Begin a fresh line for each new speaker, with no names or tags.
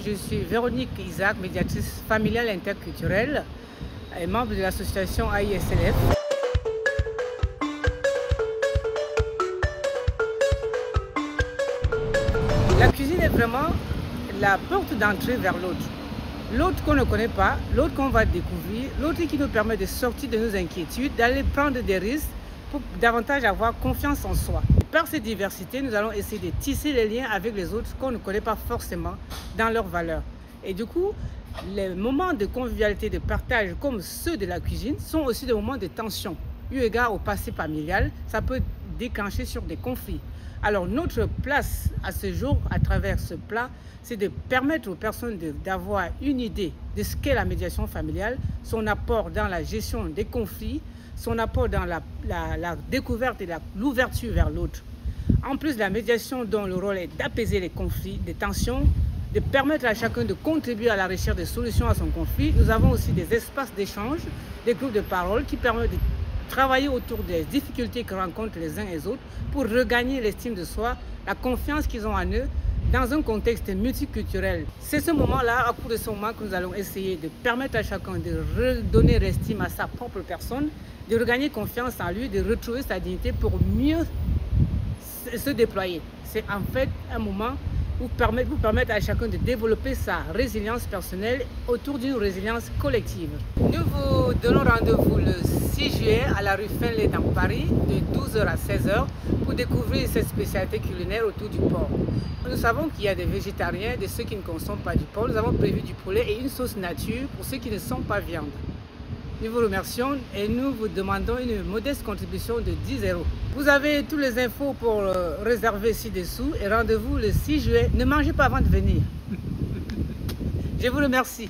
Je suis Véronique Isaac, médiatrice familiale interculturelle et membre de l'association AISLF. La cuisine est vraiment la porte d'entrée vers l'autre. L'autre qu'on ne connaît pas, l'autre qu'on va découvrir, l'autre qui nous permet de sortir de nos inquiétudes, d'aller prendre des risques pour davantage avoir confiance en soi. Par cette diversité, nous allons essayer de tisser les liens avec les autres qu'on ne connaît pas forcément dans leurs valeurs. Et du coup, les moments de convivialité, de partage comme ceux de la cuisine sont aussi des moments de tension. Eu égard au passé familial, ça peut déclencher sur des conflits. Alors notre place à ce jour, à travers ce plat, c'est de permettre aux personnes d'avoir une idée de ce qu'est la médiation familiale, son apport dans la gestion des conflits, son apport dans la découverte et l'ouverture vers l'autre. En plus de la médiation dont le rôle est d'apaiser les conflits, des tensions, de permettre à chacun de contribuer à la recherche de solutions à son conflit, nous avons aussi des espaces d'échange, des groupes de parole qui permettent de travailler autour des difficultés que rencontrent les uns et les autres pour regagner l'estime de soi, la confiance qu'ils ont en eux dans un contexte multiculturel. C'est ce moment-là, à cours de ce moment, que nous allons essayer de permettre à chacun de redonner l'estime à sa propre personne, de regagner confiance en lui, de retrouver sa dignité pour mieux se déployer. C'est en fait un moment pour permettre à chacun de développer sa résilience personnelle autour d'une résilience collective. Nous vous donnons rendez-vous le 6 juillet à la rue Finlay dans Paris de 12h à 16h pour découvrir cette spécialité culinaire autour du porc. Nous savons qu'il y a des végétariens, de ceux qui ne consomment pas du porc. Nous avons prévu du poulet et une sauce nature pour ceux qui ne sont pas viande. Nous vous remercions et nous vous demandons une modeste contribution de 10 €. Vous avez toutes les infos pour réserver ci-dessous et rendez-vous le 6 juillet. Ne mangez pas avant de venir. Je vous remercie.